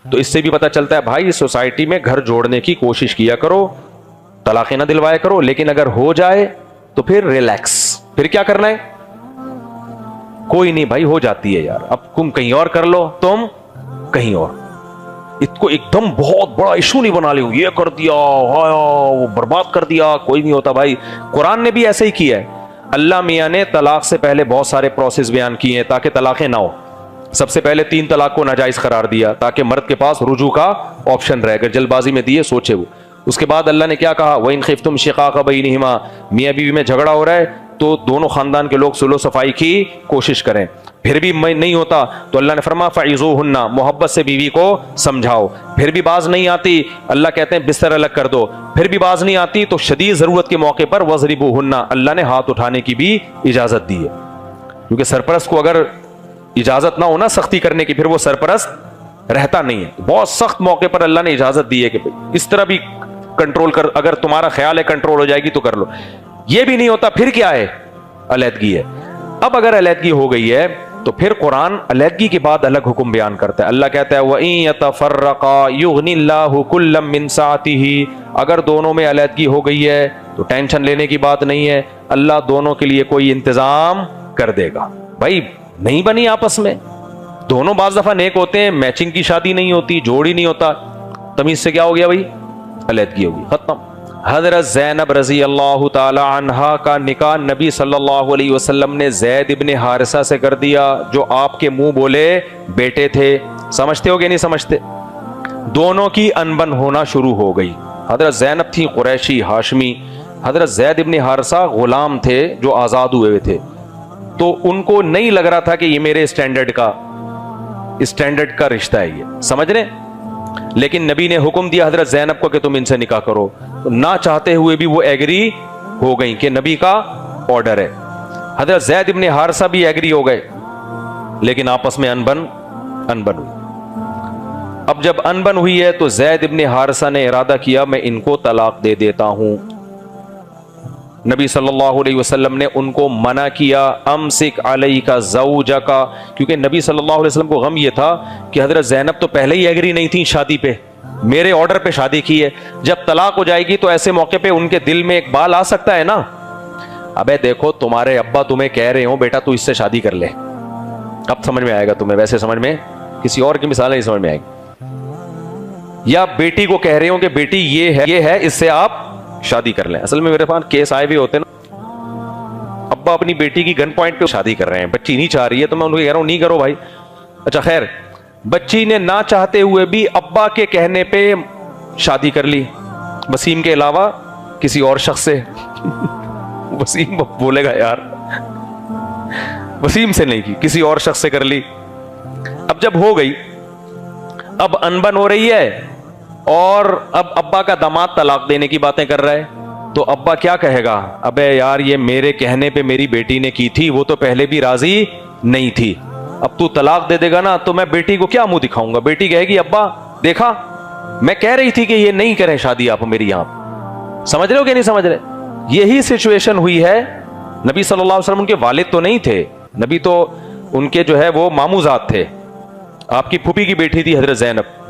تو اس سے بھی پتہ چلتا ہے بھائی سوسائٹی میں گھر جوڑنے کی کوشش کیا کرو، طلاقیں نہ دلوایا کرو، لیکن اگر ہو جائے تو پھر ریلیکس، پھر کیا کرنا ہے؟ کوئی نہیں بھائی، ہو جاتی ہے یار، اب تم کہیں اور کر لو، تم کہیں اور، اس کو ایک دم بہت بڑا ایشو نہیں بنا لو، یہ کر دیا وہ برباد کر دیا، کوئی نہیں ہوتا بھائی۔ قرآن نے بھی ایسے ہی کیا ہے، اللہ میاں نے طلاق سے پہلے بہت سارے پروسیس بیان کیے ہیں تاکہ طلاقیں نہ ہو۔ سب سے پہلے 3 طلاق کو ناجائز قرار دیا تاکہ مرد کے پاس رجوع کا آپشن رہے، اگر جلد بازی میں دیے سوچے وہ۔ اس کے بعد اللہ نے کیا کہا، وَإِنْ خِفْتُمْ شِقَاقَ بَيْنِهِمَا، میاں بیوی میں جھگڑا ہو رہا ہے تو دونوں خاندان کے لوگ صلح و صفائی کی کوشش کریں، پھر بھی نہیں ہوتا تو اللہ نے فرمایا فَعِظُوهُنَّ، محبت سے بیوی کو سمجھاؤ، پھر بھی باز نہیں آتی اللہ کہتے ہیں بستر الگ کر دو، پھر بھی باز نہیں آتی تو شدید ضرورت کے موقع پر وَضْرِبُوهُنَّ، اللہ نے ہاتھ اٹھانے کی بھی اجازت دی ہے، کیونکہ سرپرست کو اگر اجازت نہ ہونا سختی کرنے کی پھر وہ سرپرست رہتا نہیں ہے، بہت سخت موقع پر اللہ نے اجازت دی ہے کہ اس طرح بھی کنٹرول کر، اگر تمہارا خیال ہے کنٹرول ہو جائے گی تو کر لو، یہ بھی نہیں ہوتا پھر کیا ہے؟ علیحدگی ہے۔ اب اگر علیحدگی ہو گئی ہے تو پھر قرآن علیحدگی کے بعد الگ حکم بیان کرتا ہے، اللہ کہتا ہے وَإِن يَتَفَرَّقَا يُغْنِ اللَّهُ كُلًّا مِّن سَعَتِهِ، اگر دونوں میں علیحدگی ہو گئی ہے تو ٹینشن لینے کی بات نہیں ہے، اللہ دونوں کے لیے کوئی انتظام کر دے گا۔ بھائی نہیں بنی آپس میں، دونوں بعض دفعہ نیک ہوتے ہیں، میچنگ کی شادی نہیں ہوتی، جوڑ ہی نہیں ہوتا، تمیز سے کیا ہو گیا بھائی؟ علیحدگی ہوگی، ختم۔ حضرت زینب رضی اللہ تعالی عنہا کا نکاح نبی صلی اللہ علیہ وسلم نے زید ابن حارثہ سے کر دیا، جو آپ کے منہ بولے بیٹے تھے، سمجھتے ہو کہ نہیں سمجھتے؟ دونوں کی انبن ہونا شروع ہو گئی۔ حضرت زینب تھی قریشی ہاشمی، حضرت زید ابن حارثہ غلام تھے جو آزاد ہوئے تھے، تو ان کو نہیں لگ رہا تھا کہ یہ میرے اسٹینڈرڈ کا رشتہ ہے، یہ سمجھ رہے ہیں؟ لیکن نبی نے حکم دیا حضرت زینب کو کہ تم ان سے نکاح کرو، نہ چاہتے ہوئے بھی وہ ایگری ہو گئیں کہ نبی کا آرڈر ہے۔ حضرت زید ابن حارثہ بھی ایگری ہو گئے، لیکن آپس میں انبن ہوئی۔ اب جب انبن ہوئی ہے تو زید ابن حارثہ نے ارادہ کیا میں ان کو طلاق دے دیتا ہوں۔ نبی صلی اللہ علیہ وسلم نے ان کو منع کیا، امسک علیک زوجک، کیونکہ نبی صلی اللہ علیہ وسلم کو غم یہ تھا کہ حضرت زینب تو پہلے ہی ایگری نہیں تھی شادی پہ، میرے آرڈر پہ شادی کی ہے، جب طلاق ہو جائے گی تو ایسے موقع پہ ان کے دل میں ایک بال آ سکتا ہے نا، ابے دیکھو تمہارے ابا تمہیں کہہ رہے ہوں بیٹا تو اس سے شادی کر لے، اب سمجھ میں آئے گا تمہیں، ویسے سمجھ میں کسی اور کی مثال نہیں سمجھ میں آئے گی، یا بیٹی کو کہہ رہے ہوں کہ بیٹی یہ ہے اس سے آپ شادی کر لیں۔ اصل میں میرے پاس کیس آئے بھی ہوتے نا، ابا اپنی بیٹی کی گن پوائنٹ پہ شادی کر رہے ہیں، بچی نہیں چاہ رہی ہے تو میں ان کو کہہ رہا ہوں نہیں کرو بھائی، اچھا خیر، بچی نے نہ چاہتے ہوئے بھی ابا کے کہنے پہ شادی کر لی، وسیم کے علاوہ کسی اور شخص سے، وسیم بولے گا یار، وسیم سے نہیں کی، کسی اور شخص سے کر لی۔ اب جب ہو گئی، اب انبن ہو رہی ہے اور اب ابا کا داماد طلاق دینے کی باتیں کر رہا ہے، تو ابا کیا کہے گا، ابے یار یہ میرے کہنے پہ میری بیٹی نے کی تھی، وہ تو پہلے بھی راضی نہیں تھی، اب تو طلاق دے دے گا نا تو میں بیٹی کو کیا منہ دکھاؤں گا، بیٹی کہے گی ابا دیکھا میں کہہ رہی تھی کہ یہ نہیں کریں شادی آپ میری یہاں، سمجھ رہے ہو کہ نہیں سمجھ رہے؟ یہی سچویشن ہوئی ہے۔ نبی صلی اللہ علیہ وسلم ان کے والد تو نہیں تھے، نبی تو ان کے جو ہے وہ ماموزاد تھے، آپ کی پھوپھی کی بیٹی تھی حضرت زینب،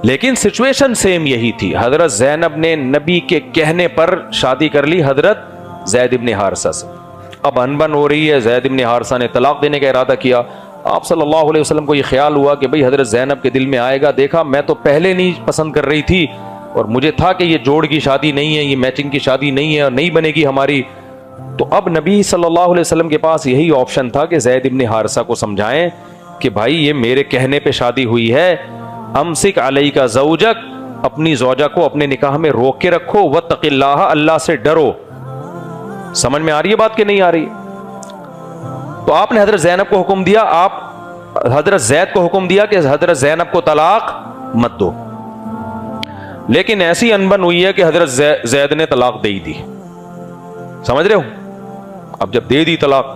لیکن سچویشن سیم یہی تھی، حضرت زینب نے نبی کے کہنے پر شادی کر لی حضرت زید ابن حارثہ سے۔ اب انبن ہو رہی ہے، زید ابن حارثہ نے طلاق دینے کا ارادہ کیا، آپ صلی اللہ علیہ وسلم کو یہ خیال ہوا کہ بھئی حضرت زینب کے دل میں آئے گا، دیکھا میں تو پہلے نہیں پسند کر رہی تھی اور مجھے تھا کہ یہ جوڑ کی شادی نہیں ہے، یہ میچنگ کی شادی نہیں ہے اور نہیں بنے گی ہماری، تو اب نبی صلی اللہ علیہ وسلم کے پاس یہی آپشن تھا کہ زید ابن حارثہ کو سمجھائیں کہ بھائی یہ میرے کہنے پہ شادی ہوئی ہے، امسک علیک زوجک، اپنی زوجہ کو اپنے نکاح میں روک کے رکھو، واتق اللہ، اللہ سے ڈرو۔ سمجھ میں آ رہی ہے بات کہ نہیں آ رہی؟ تو آپ نے حضرت زینب کو حکم دیا، آپ حضرت زید کو حکم دیا کہ حضرت زینب کو طلاق مت دو، لیکن ایسی انبن ہوئی ہے کہ حضرت زید نے طلاق دے دی، سمجھ رہے ہو؟ اب جب دے دی طلاق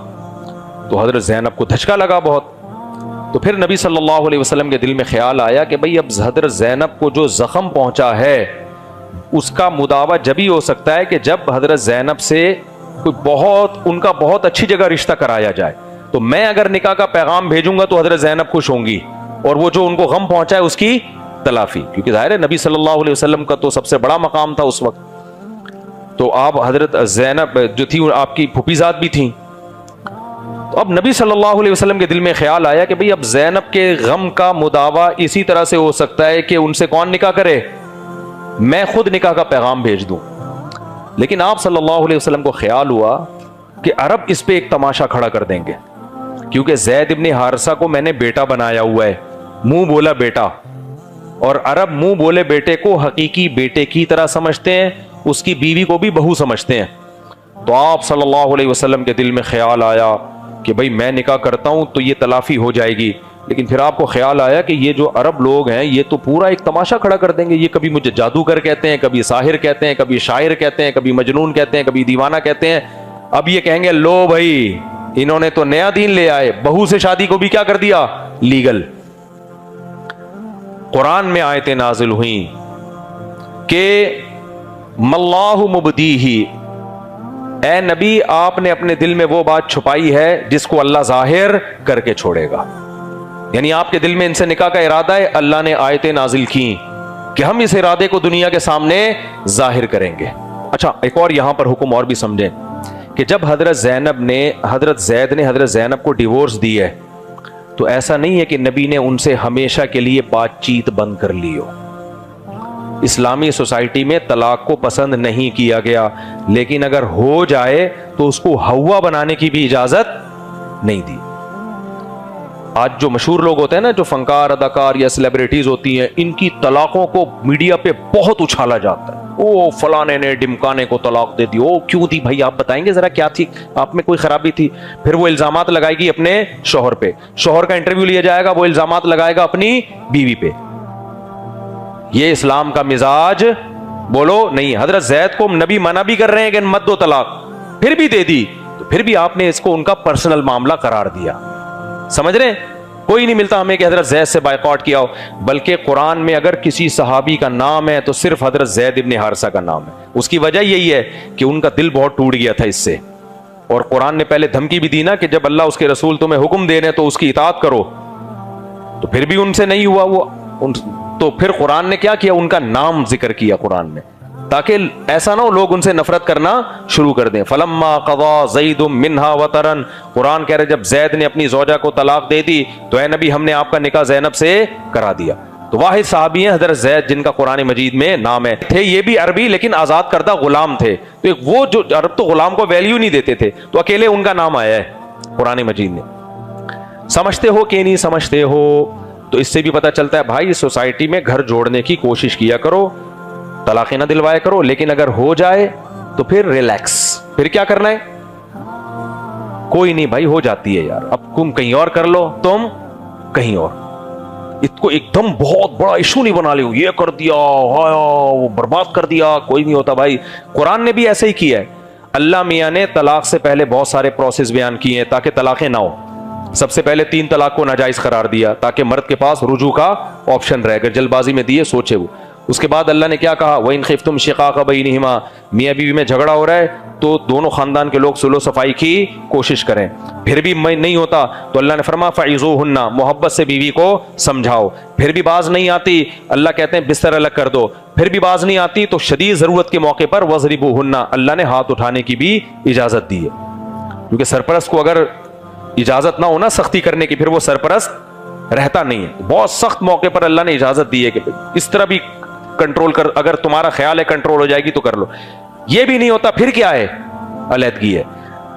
تو حضرت زینب کو دھچکا لگا بہت، تو پھر نبی صلی اللہ علیہ وسلم کے دل میں خیال آیا کہ بھئی اب حضرت زینب کو جو زخم پہنچا ہے اس کا مداوع جبھی ہو سکتا ہے کہ جب حضرت زینب سے ان کا بہت اچھی جگہ رشتہ کرایا جائے، تو میں اگر نکاح کا پیغام بھیجوں گا تو حضرت زینب خوش ہوں گی، اور وہ جو ان کو غم پہنچا ہے اس کی تلافی. کیونکہ ظاہر ہے نبی صلی اللہ علیہ وسلم کا تو سب سے بڑا مقام تھا اس وقت. تو آپ حضرت زینب جو تھی آپ کی پھوپھی ذات بھی تھیں. تو اب نبی صلی اللہ علیہ وسلم کے دل میں خیال آیا کہ بھئی اب زینب کے غم کا مداوع اسی طرح سے ہو سکتا ہے کہ ان سے کون نکاح کرے, میں خود نکاح کا پیغام بھیج دوں. لیکن آپ صلی اللہ علیہ وسلم کو خیال ہوا کہ عرب اس پہ ایک تماشا کھڑا کر دیں گے, کیونکہ زید ابن حارثہ کو میں نے بیٹا بنایا ہوا ہے, منہ بولا بیٹا, اور عرب منہ بولے بیٹے کو حقیقی بیٹے کی طرح سمجھتے ہیں, اس کی بیوی کو بھی بہو سمجھتے ہیں. تو آپ صلی اللہ علیہ وسلم کے دل میں خیال آیا کہ بھئی میں نکاح کرتا ہوں تو یہ تلافی ہو جائے گی. لیکن پھر آپ کو خیال آیا کہ یہ جو عرب لوگ ہیں یہ تو پورا ایک تماشا کھڑا کر دیں گے, یہ کبھی مجھے جادوگر کہتے ہیں, کبھی ساحر کہتے ہیں, کبھی شاعر کہتے ہیں, کبھی مجنون کہتے ہیں, کبھی دیوانہ کہتے ہیں. اب یہ کہیں گے لو بھائی انہوں نے تو نیا دین لے آئے, بہو سے شادی کو بھی کیا کر دیا لیگل. قرآن میں آیتیں نازل ہوئیں کہ مَاللَّهُ مُبْدِيهِ, اے نبی آپ نے اپنے دل میں وہ بات چھپائی ہے جس کو اللہ ظاہر کر کے چھوڑے گا. یعنی آپ کے دل میں ان سے نکاح کا ارادہ ہے, اللہ نے آیتیں نازل کی کہ ہم اس ارادے کو دنیا کے سامنے ظاہر کریں گے. اچھا ایک اور یہاں پر حکم اور بھی سمجھیں کہ جب حضرت زید نے حضرت زینب کو ڈیورس دی ہے تو ایسا نہیں ہے کہ نبی نے ان سے ہمیشہ کے لیے بات چیت بند کر لی ہو. اسلامی سوسائٹی میں طلاق کو پسند نہیں کیا گیا, لیکن اگر ہو جائے تو اس کو ہوا بنانے کی بھی اجازت نہیں دی. آج جو مشہور لوگ ہوتے ہیں نا, جو فنکار, اداکار یا سیلیبریٹیز ہوتی ہیں, ان کی طلاقوں کو میڈیا پہ بہت اچھالا جاتا ہے. او فلانے نے ڈمکانے کو طلاق دے دی, او کیوں دی بھائی, آپ بتائیں گے ذرا کیا تھی, آپ میں کوئی خرابی تھی. پھر وہ الزامات لگائے گی اپنے شوہر پہ, شوہر کا انٹرویو لیا جائے گا, وہ الزامات لگائے گا اپنی بیوی پہ. یہ اسلام کا مزاج بولو نہیں. حضرت زید کو نبی منع بھی کر رہے ہیں کہ مت دو طلاق, پھر بھی دے دی, تو پھر بھی آپ نے اس کو ان کا پرسنل معاملہ قرار دیا. سمجھ رہے ہیں, کوئی نہیں ملتا ہمیں کہ حضرت زید سے بائیکاٹ کیا ہو, بلکہ قرآن میں اگر کسی صحابی کا نام ہے تو صرف حضرت زید ابن حارثہ کا نام ہے. اس کی وجہ یہی ہے کہ ان کا دل بہت ٹوٹ گیا تھا اس سے, اور قرآن نے پہلے دھمکی بھی دی نا کہ جب اللہ اس کے رسول تمہیں حکم دے رہے تو اس کی اطاعت کرو. تو پھر بھی ان سے نہیں ہوا وہ, تو پھر قرآن نے کیا کیا, ان کا نام ذکر کیا قرآن نے, تاکہ ایسا نہ ہو لوگ ان سے نفرت کرنا شروع کر دیں. فلما قضا زید منہا وطرن, قرآن کہہ رہے جب زید نے اپنی زوجہ کو طلاق دے دی تو اے نبی ہم نے آپ کا نکاح زینب سے کرا دیا. تو واحد صحابی ہیں حضرت زید جن کا قرآن مجید میں نام ہے. تھے یہ بھی عربی لیکن آزاد کردہ غلام تھے, تو وہ جو عرب تو غلام کو ویلیو نہیں دیتے تھے, تو اکیلے ان کا نام آیا ہے قرآن مجید میں. سمجھتے ہو کہ نہیں سمجھتے ہو؟ تو اس سے بھی پتہ چلتا ہے بھائی سوسائٹی میں گھر جوڑنے کی کوشش کیا کرو, طلاقیں نہ دلوایا کرو, لیکن اگر ہو جائے تو پھر ریلیکس. پھر کیا کرنا ہے, کوئی نہیں بھائی ہو جاتی ہے یار, اب تم کہیں اور کر لو, تم کہیں اور. اس کو ایک دم بہت بڑا ایشو نہیں بنا لو, یہ کر دیا وہ برباد کر دیا, کوئی نہیں ہوتا بھائی. قرآن نے بھی ایسے ہی کیا ہے. اللہ میاں نے طلاق سے پہلے بہت سارے پروسیس بیان کیے ہیں تاکہ طلاقیں نہ ہو. سب سے پہلے 3 طلاق کو ناجائز قرار دیا تاکہ مرد کے پاس رجوع کا آپشن رہے, اگر جلد بازی میں دیے سوچے وہ. اس کے بعد اللہ نے کیا کہا, وَإِنْ خِفْتُمْ شِقَاقَ بَيْنِهِمَا, میاں بیوی میں جھگڑا ہو رہا ہے تو دونوں خاندان کے لوگ صلح و صفائی کی کوشش کریں. پھر بھی نہیں ہوتا تو اللہ نے فرمایا فَعِظُوهُنَّ, محبت سے بیوی کو سمجھاؤ. پھر بھی باز نہیں آتی, اللہ کہتے ہیں بستر الگ کر دو. پھر بھی باز نہیں آتی تو شدید ضرورت کے موقع پر وَضْرِبُوهُنَّ, اللہ نے ہاتھ اٹھانے کی بھی اجازت دی ہے. کیونکہ سرپرست کو اگر اجازت نہ ہونا سختی کرنے کی, پھر وہ سرپرست رہتا نہیں ہے. بہت سخت موقع پر اللہ نے اجازت دی ہے کہ اس طرح بھی کنٹرول کر, اگر تمہارا خیال ہے کنٹرول ہو جائے گی تو کر لو. یہ بھی نہیں ہوتا پھر کیا ہے, علیحدگی ہے.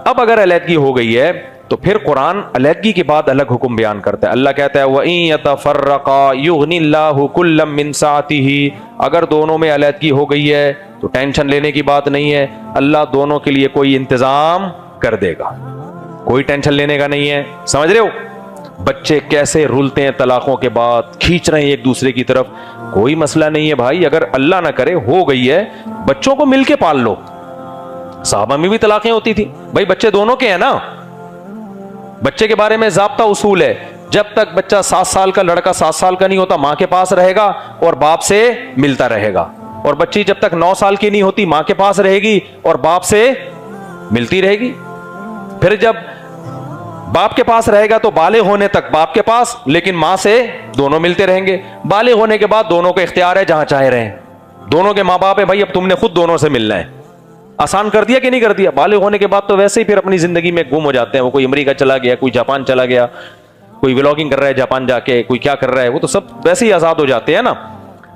اب اگر علیحدگی ہو گئی ہے تو پھر قرآن علیحدگی کے بعد الگ حکم بیان کرتا ہے. اللہ کہتا ہے وَإِن يَتَفَرَّقَا يُغْنِ اللَّهُ كُلًّا مِّن سَعَتِهِ, اگر دونوں میں علیحدگی ہو گئی ہے تو ٹینشن لینے کی بات نہیں ہے, اللہ دونوں کے لیے کوئی انتظام کر دے گا, کوئی ٹینشن لینے کا نہیں ہے. سمجھ رہے ہو بچے کیسے رولتے ہیں طلاقوں کے بعد, کھینچ رہے ہیں ایک دوسرے کی طرف. کوئی مسئلہ نہیں ہے بھائی, اگر اللہ نہ کرے ہو گئی ہے, بچوں کو مل کے پال لو. صحابہ میں بھی طلاقیں ہوتی تھی بھائی, بچے دونوں کے ہیں نا. بچے کے بارے میں ضابطہ اصول ہے, جب تک بچہ 7 سال کا, لڑکا 7 سال کا نہیں ہوتا ماں کے پاس رہے گا اور باپ سے ملتا رہے گا, اور بچی جب تک 9 سال کی نہیں ہوتی ماں کے پاس رہے گی اور باپ سے ملتی رہے گی. پھر جب باپ کے پاس رہے گا تو بالغ ہونے تک باپ کے پاس, لیکن ماں سے دونوں ملتے رہیں گے. بالغ ہونے کے بعد دونوں کو اختیار ہے جہاں چاہے رہیں, دونوں کے ماں باپ ہے بھائی, اب تم نے خود دونوں سے ملنا ہے. آسان کر دیا کہ نہیں کر دیا؟ بالغ ہونے کے بعد تو ویسے ہی پھر اپنی زندگی میں گم ہو جاتے ہیں. وہ کوئی امریکہ چلا گیا, کوئی جاپان چلا گیا, کوئی ولاگنگ کر رہا ہے جاپان جا کے, کوئی کیا کر رہا ہے, وہ تو سب ویسے ہی آزاد ہو جاتے ہیں نا.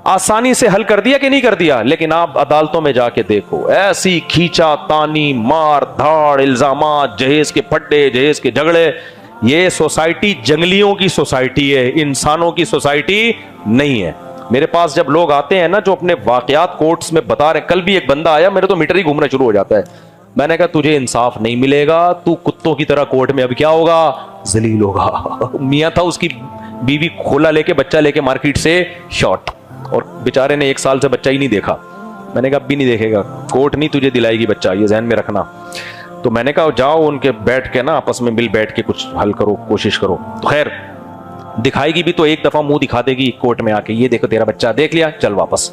آسانی سے حل کر دیا کہ نہیں کر دیا؟ لیکن آپ عدالتوں میں جا کے دیکھو, ایسی کھینچا تانی, مار دھاڑ, الزامات, جہیز کے پھڈے, جہیز کے جھگڑے. یہ سوسائٹی جنگلیوں کی سوسائٹی ہے, انسانوں کی سوسائٹی نہیں ہے. میرے پاس جب لوگ آتے ہیں نا جو اپنے واقعات کورٹس میں بتا رہے ہیں, کل بھی ایک بندہ آیا, میرے تو میٹر ہی گھومنا شروع ہو جاتا ہے. میں نے کہا تجھے انصاف نہیں ملے گا, تو کتوں کی طرح کورٹ میں اب کیا ہوگا, ذلیل ہوگا. میاں تھا, اس کی بیوی کھولا لے کے, بچہ لے کے مارکیٹ سے شارٹ, اور بیچارے نے 1 سال سے بچہ ہی نہیں دیکھا. میں نے کہا اب بھی نہیں دیکھے گا, کورٹ نہیں تجھے دلائے گی بچہ, یہ ذہن میں رکھنا. تو میں نے کہا جاؤ ان کے بیٹھ کے نا آپس میں مل بیٹھ کے کچھ حل کرو, کوشش کرو. تو خیر دکھائے گی بھی تو ایک دفعہ منہ دکھا دے گی کورٹ میں آ کے, یہ دیکھو تیرا بچہ, دیکھ لیا, چل واپس.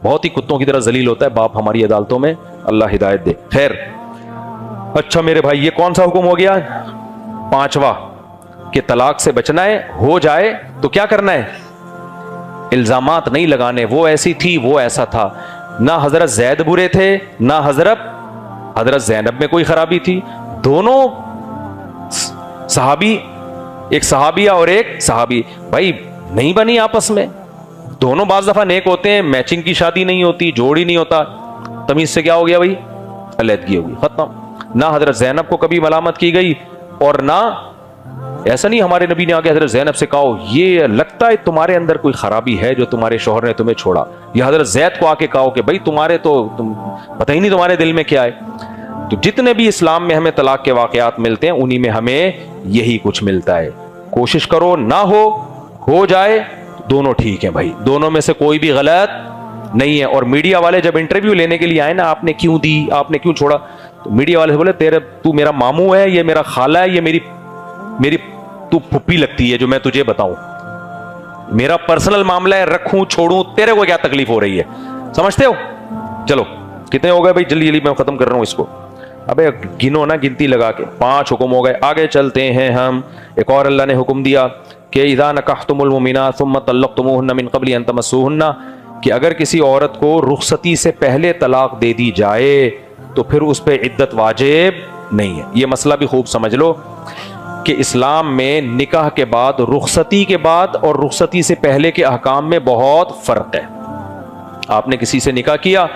بہت ہی کتوں کی طرح ذلیل ہوتا ہے باپ ہماری عدالتوں میں, اللہ ہدایت دے. خیر اچھا میرے بھائی, یہ کون سا حکم ہو گیا؟ 5واں, کہ طلاق سے بچنا ہے. ہو جائے تو کیا کرنا ہے؟ الزامات نہیں لگانے, وہ ایسی تھی, وہ ایسا تھا. نہ حضرت زید برے تھے, نہ حضرت زینب میں کوئی خرابی تھی. دونوں صحابی, ایک صحابیہ اور ایک صحابی, بھائی نہیں بنی آپس میں. دونوں بعض دفعہ نیک ہوتے ہیں, میچنگ کی شادی نہیں ہوتی, جوڑ ہی نہیں ہوتا, تمیز سے کیا ہو گیا بھائی, علیحدگی ہوگی, ختم. نہ حضرت زینب کو کبھی ملامت کی گئی, اور نہ ایسا نہیں ہمارے نبی نے آگے حضرت زینب سے کہا یہ لگتا ہے تمہارے اندر کوئی خرابی ہے جو تمہارے شوہر نے تمہیں چھوڑا, یا حضرت زید کو آ کے کہا کہ بھائی تمہارے تو پتہ ہی نہیں تمہارے دل میں کیا ہے. تو جتنے بھی اسلام میں ہمیں طلاق کے واقعات ملتے ہیں انہی میں ہمیں یہی کچھ ملتا ہے. کوشش کرو نہ ہو جائے دونوں ٹھیک ہیں بھائی, دونوں میں سے کوئی بھی غلط نہیں ہے. اور میڈیا والے جب انٹرویو لینے کے لیے آئے نا, آپ نے کیوں دی, آپ نے کیوں چھوڑا, تو میڈیا والے سے بولے تو میرا ماموں ہے, یہ میرا خالہ ہے, یہ میری تو پھپھی لگتی ہے جو میں تجھے بتاؤں, میرا پرسنل معاملہ ہے, رکھوں چھوڑوں, تیرے کو کیا تکلیف ہو رہی ہے, سمجھتے ہو؟ چلو کتنے ہو گئے بھائی, جلدی جلدی میں ختم کر رہا ہوں اس کو. ابے گنو نا گنتی لگا کے, 5 حکم ہو گئے. آگے چلتے ہیں ہم. ایک اور اللہ نے حکم دیا کہ اذا نکحتم المؤمنات ثم طلقتموهن من قبل ان تمسوهن, کہ اگر کسی عورت کو رخصتی سے پہلے طلاق دے دی جائے تو پھر اس پہ عدت واجب نہیں ہے. یہ مسئلہ بھی خوب سمجھ لو کہ اسلام میں نکاح کے بعد, رخصتی کے بعد اور رخصتی سے پہلے کے احکام میں بہت فرق ہے. آپ نے کسی سے نکاح کیا,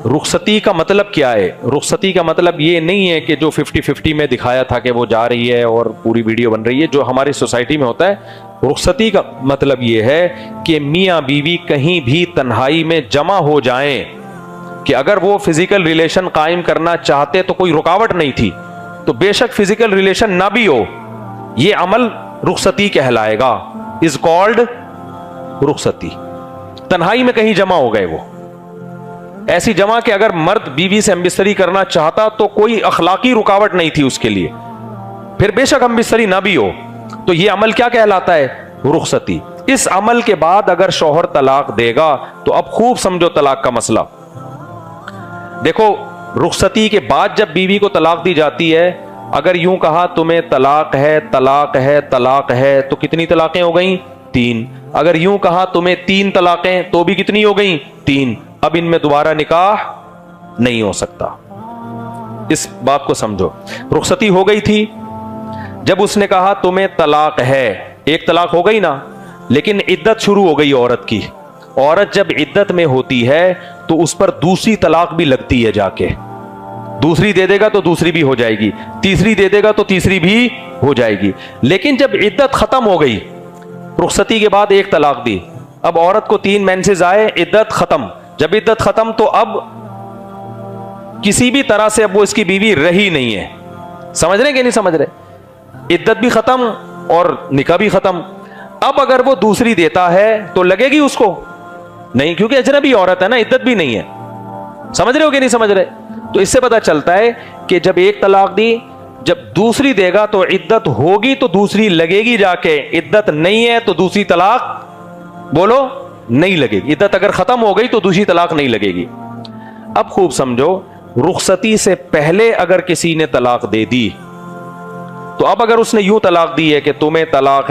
رخصتی کا مطلب کیا ہے؟ رخصتی کا مطلب یہ نہیں ہے کہ جو 50-50 میں دکھایا تھا کہ وہ جا رہی ہے اور پوری ویڈیو بن رہی ہے جو ہماری سوسائٹی میں ہوتا ہے. رخصتی کا مطلب یہ ہے کہ میاں بیوی کہیں بھی تنہائی میں جمع ہو جائیں, کہ اگر وہ فزیکل ریلیشن قائم کرنا چاہتے تو کوئی رکاوٹ نہیں تھی, تو بے شک فزیکل ریلیشن نہ بھی ہو, یہ عمل رخصتی کہلائے گا, از کالڈ رخصتی. تنہائی میں کہیں جمع ہو گئے, وہ ایسی جمع کہ اگر مرد بیوی سے ہمبستری کرنا چاہتا تو کوئی اخلاقی رکاوٹ نہیں تھی اس کے لیے, پھر بے شک ہمبستری نہ بھی ہو, تو یہ عمل کیا کہلاتا ہے؟ رخصتی. اس عمل کے بعد اگر شوہر طلاق دے گا تو اب خوب سمجھو طلاق کا مسئلہ. دیکھو رخصتی کے بعد جب بیوی کو طلاق دی جاتی ہے, اگر یوں کہا تمہیں طلاق ہے طلاق ہے طلاق ہے, تو کتنی طلاقیں ہو گئیں؟ 3. اگر یوں کہا تمہیں 3 طلاقیں, تو بھی کتنی ہو گئیں؟ 3. اب ان میں دوبارہ نکاح نہیں ہو سکتا. اس بات کو سمجھو. رخصتی ہو گئی تھی, جب اس نے کہا تمہیں طلاق ہے, ایک طلاق ہو گئی نا, لیکن عدت شروع ہو گئی عورت کی. عورت جب عدت میں ہوتی ہے تو اس پر دوسری طلاق بھی لگتی ہے, جا کے دوسری دے دے گا تو دوسری بھی ہو جائے گی, تیسری دے دے گا تو تیسری بھی ہو جائے گی. لیکن جب عدت ختم ہو گئی, رخصتی کے بعد ایک طلاق دی, اب عورت کو 3 مینسز آئے, عدت ختم. جب عدت ختم تو اب کسی بھی طرح سے اب وہ اس کی بیوی رہی نہیں ہے. سمجھ رہے کہ نہیں سمجھ رہے؟ عدت بھی ختم اور نکاح بھی ختم. اب اگر وہ دوسری دیتا ہے تو لگے گی اس کو؟ نہیں, کیونکہ اجنبی عورت ہے نا, عدت بھی نہیں ہے. سمجھ رہے ہو کہ نہیں سمجھ رہے؟ تو اس سے پتا چلتا ہے کہ جب ایک طلاق دی, جب دوسری دے گا تو عدت ہوگی تو دوسری لگے گی جا کے, عدت نہیں ہے تو دوسری طلاق بولو نہیں لگے گی. عدت اگر ختم ہو گئی تو دوسری طلاق نہیں لگے گی. اب خوب سمجھو, رخصتی سے پہلے اگر کسی نے طلاق دے دی تو اب اگر اس نے یوں طلاق دی ہے کہ تمہیں طلاق